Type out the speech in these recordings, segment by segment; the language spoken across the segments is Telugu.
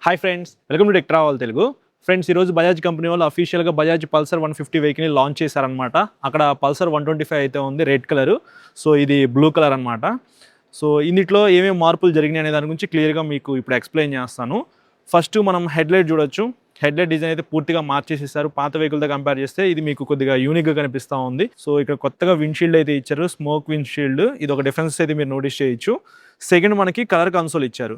Hi friends, welcome to tech travel Telugu. Friends, ఈరోజు బజాజ్ కంపెనీ వాళ్ళు అఫీషియల్గా బజాజ్ పల్సర్ 150 వెహికల్ని లాంచ్ చేశారనమాట. అక్కడ పల్సర్ 125 అయితే ఉంది, రెడ్ కలరు. సో ఇది బ్లూ కలర్ అనమాట. సో ఇందులో ఏమేమి మార్పులు జరిగినాయి అనే దాని గురించి క్లియర్గా మీకు ఇప్పుడు ఎక్స్ప్లెయిన్ చేస్తాను. ఫస్ట్ మనం హెడ్లైట్ చూడొచ్చు. హెడ్లైట్ డిజైన్ అయితే పూర్తిగా మార్చేసేసారు. పాత వెహికల్తో కంపేర్ చేస్తే ఇది మీకు కొద్దిగా యూనిక్గా కనిపిస్తూ ఉంది. సో ఇక్కడ కొత్తగా విండ్షీల్డ్ అయితే ఇచ్చారు, స్మోక్ విండ్షీల్డ్. ఇది ఒక డిఫరెన్స్ అయితే మీరు నోటీస్ చేయొచ్చు. సెకండ్ మనకి కలర్ కన్సోల్ ఇచ్చారు.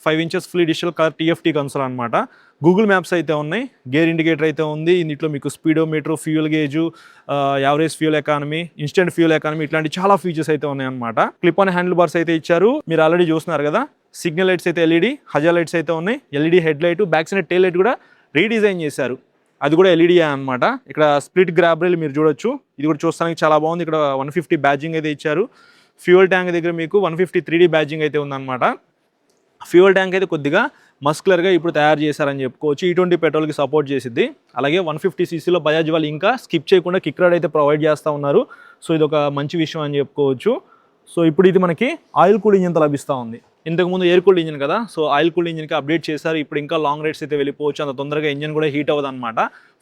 5 inches fully digital colour TFT console అనమాట. గూగుల్ మ్యాప్స్ అయితే ఉన్నాయి, గేర్ ఇండికేటర్ అయితే ఉంది. ఇందులో మీకు speedometer, fuel gauge, average fuel economy, instant fuel economy, ఇట్లాంటి చాలా ఫీచర్స్ అయితే ఉన్నాయి అనమాట. క్లిప్ ఆన్ హ్యాండిల్ బార్స్ అయితే ఇచ్చారు, మీరు ఆల్రెడీ చూస్తున్నారు కదా. సిగ్నల్ లైట్స్ అయితే LED, హజా లైట్స్ అయితే ఉన్నాయి. LED head light, back side tail light కూడా రీడిజైన్ చేశారు, అది కూడా LED అనమాట. ఇక్కడ స్ప్లిట్ గ్రాబ్ రైల్ మీరు చూడొచ్చు, ఇది కూడా చూస్తానికి చాలా బాగుంది. ఇక్కడ 150 బ్యాడ్జింగ్ అయితే ఇచ్చారు. ఫ్యూయల్ ట్యాంక్ దగ్గర మీకు 150 3D బ్యాడ్జింగ్ అయితే ఉందన్నమాట. ఫ్యూయల్ ట్యాంక్ అయితే కొద్దిగా మస్కులర్గా ఇప్పుడు తయారు చేశారని చెప్పుకోవచ్చు. E20 పెట్రోల్కి సపోర్ట్ చేసిద్ది. అలాగే 150cc బజాజ్ వాళ్ళు ఇంకా స్కిప్ చేయకుండా కిక్ రాడ్ అయితే ప్రొవైడ్ చేస్తూ ఉన్నారు. సో ఇది ఒక మంచి విషయం అని చెప్పుకోవచ్చు. సో ఇప్పుడు ఇది మనకి ఆయిల్ కూల్ ఇంజిన్తో లభిస్తూ ఉంది. ఇంతకుముందు ఎయిర్ కూల్డ్ ఇంజిన్ కదా, సో ఆయిల్ కూల్డ్ ఇంజిన్కి అప్డేట్ చేశారు. ఇప్పుడు ఇంకా లాంగ్ రైడ్స్ అయితే వెళ్ళిపోవచ్చు, అంత తొందరగా ఇంజిన్ కూడా హీట్ అవ్వదు అనమాట.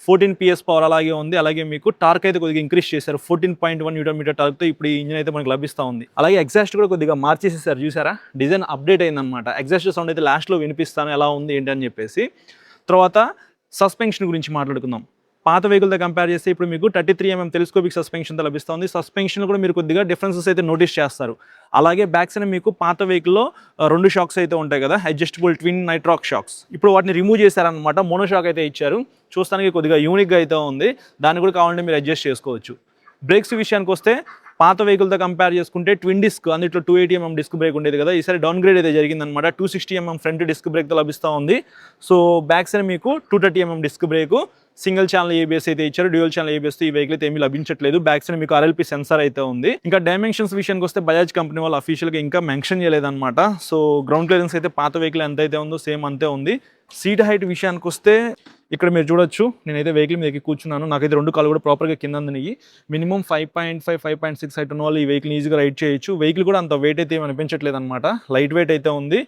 14 PS పవర్ అలాగే ఉంది. అలాగే మీకు టార్క్ అయితే కొద్దిగా ఇంక్రీజ్ చేశారు. 14.1 Nm టార్క్తో ఇప్పుడు ఈ ఇంజిన్ అయితే మనకు లభిస్తూ ఉంది. అలాగే ఎగ్జాస్ట్ కూడా కొద్దిగా మార్చేసేసారు, చూసారా, డిజైన్ అప్డేట్ అయిందనమాట. ఎగ్జాస్ట్ సౌండ్ అయితే లాస్ట్లో వినిపిస్తాను ఎలా ఉంది ఏంటి అని చెప్పేసి. తర్వాత సస్పెన్షన్ గురించి మాట్లాడుకుందాం. పాత వెహికల్తో కంపేర్ చేస్తే ఇప్పుడు మీకు 33 mm టెలిస్కోపిక్ సస్పెన్షన్తో లభిస్తుంది. సస్పెన్షన్ కూడా మీరు కొద్దిగా డిఫరెన్సెస్ అయితే నోటీస్ చేస్తారు. అలాగే బ్యాక్ సైడ్ మీకు పాత వెహికల్లో 2 షాక్స్ అయితే ఉంటాయి కదా, అడ్జస్టబుల్ ట్విన్ నైట్రాక్ షాక్స్. ఇప్పుడు వాటిని రిమూవ్ చేశారనమాట, మోనో షాక్ అయితే ఇచ్చారు. చూస్తానికి కొద్దిగా యూనిక్గా అయితే ఉంది, దాన్ని కూడా కావాలంటే మీరు అడ్జస్ట్ చేసుకోవచ్చు. బ్రేక్స్ విషయానికి వస్తే పాత వెహికల్తో కంపేర్ చేసుకుంటే ట్విన్ డిస్క్, అందులో 280 mm డిస్క్ బ్రేక్ ఉండేది కదా, ఈసారి డౌన్ గ్రేడ్ అయితే జరిగిందనమాట. 260 mm ఫ్రంట్ డిస్క్ బ్రేక్తో లభిస్తూ ఉంది. సో బ్యాక్ సైడ్ మీకు 230 mm disc brake, single channel ABS అయితే ఇచ్చారు. డ్యూయల్ ఛానల్ ABS ఈ వెహికల్ అయితే ఏమీ లభించట్లేదు. బ్యాక్ సైడ్ మీకు RLP సెన్సార్ అయితే ఉంది. ఇంకా డైమెన్షన్స్ విషయానికి వస్తే బజాజ్ కంపెనీ వాళ్ళు అఫీషియల్గా ఇంకా మెన్షన్ చేయలేదన్నమాట. సో గ్రౌండ్ క్లియరెన్స్ అయితే పాత వెహికల్ ఎంత అయితే ఉందో సేమ్ అంతే ఉంది. సీట్ హైట్ విషయానికి వస్తే ఇక్కడ మీరు చూడొచ్చు, నేనైతే వెహికల్ మీద కూర్చున్నాను. నాకైతే 2 కాళ్ళు కూడా ప్రాపర్గా కింద అందినాయి. మినిమం 5.5, 5.6 హైట్ ఉన్న వాళ్ళు ఈ వెహికల్ ఈజీగా రైడ్ చేయొచ్చు. వెహికల్ కూడా అంత వెయిట్ అయితే ఏమి అనిపించట్లేదు అనమాట, లైట్ వెయిట్ అయితే ఉంది.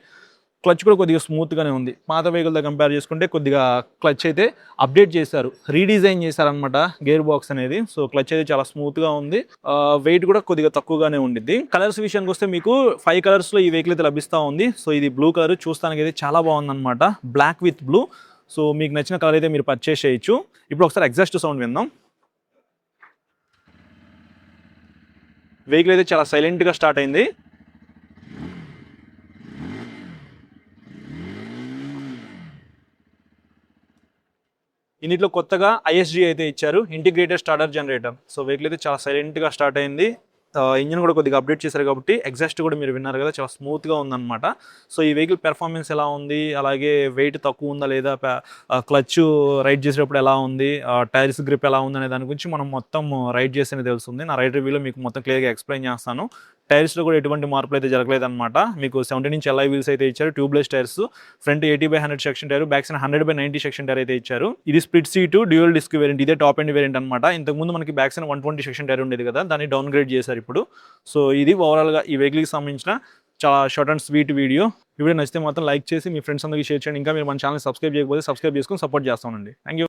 క్లచ్ కూడా కొద్దిగా స్మూత్గానే ఉంది. పాత వెహికల్తో కంపేర్ చేసుకుంటే కొద్దిగా క్లచ్ అయితే అప్డేట్ చేశారు, రీడిజైన్ చేశారనమాట గేర్ బాక్స్ అనేది. సో క్లచ్ అయితే చాలా స్మూత్గా ఉంది. వెయిట్ కూడా కొద్దిగా తక్కువగానే ఉండిద్ది. కలర్స్ విషయానికి వస్తే మీకు 5 కలర్స్లో ఈ వెహికల్ అయితే లభిస్తూ ఉంది. సో ఇది బ్లూ కలర్, చూస్తానికి అయితే చాలా బాగుందన్నమాట, బ్లాక్ విత్ బ్లూ. సో మీకు నచ్చిన కలర్ అయితే మీరు పర్చేస్ చేయొచ్చు. ఇప్పుడు ఒకసారి ఎగ్జాస్ట్ సౌండ్ విందాం. వెహికల్ అయితే చాలా సైలెంట్గా స్టార్ట్ అయింది. ఇందులో కొత్తగా ISG అయితే ఇచ్చారు, integrated starter generator. So vehicle అయితే చాలా సైలెంట్గా స్టార్ట్ అయింది. ఇంజిన్ కూడా కొద్దిగా అప్డేట్ చేశారు కాబట్టి ఎగ్జాస్ట్ కూడా మీరు విన్నారు కదా, చాలా స్మూత్గా ఉందన్నమాట. సో ఈ వెహికల్ పెర్ఫార్మెన్స్ ఎలా ఉంది, అలాగే వెయిట్ తక్కువ ఉందా లేదా, క్లచ్ రైడ్ చేసేటప్పుడు ఎలా ఉంది, టైర్స్ గ్రిప్ ఎలా ఉంది అనే దాని గురించి మనం మొత్తం రైడ్ చేస్తేనే తెలుస్తుంది. నా రైడ్ రివ్యూలో మీకు మొత్తం క్లియర్గా ఎక్స్ప్లెయిన్ చేస్తాను. టైర్స్లో కూడా ఎటువంటి మార్పులు అయితే జరగలేదు అనమాట. మీకు 17 inch alloy వీల్స్ అయితే ఇచ్చారు, tubeless tyres. Front 80/100 section tyre, back side 100/90 section tyre అయితే ఇచ్చారు. ఇది split seat dual disc variant, ఇదే టాప్ ఎండ్ వేరియంట్ అనమాట. ఇంతకుముందు మనకి బ్యాక్ సైడ్ 120 సెక్షన్ టైర్ ఉండేది కదా, దాన్ని డౌన్ గ్రేడ్ చేశారు ఇప్పుడు. సో ఇది ఓవరాల్గా ఈ వెహికల్కి సంబంధించిన చాలా షార్ట్ అండ్ స్వీట్ వీడియో. ఈ వీడియో నచ్చితే మాత్రం లైక్ చేసి మీ ఫ్రెండ్స్ అందరికీ షేర్ చేయండి. ఇంకా మీరు మన ఛానల్ సబ్స్క్రైబ్ చేయకపోతే సబ్స్క్రైబ్ చేసుకొని సపోర్ట్ చేస్తానండి. Thank you.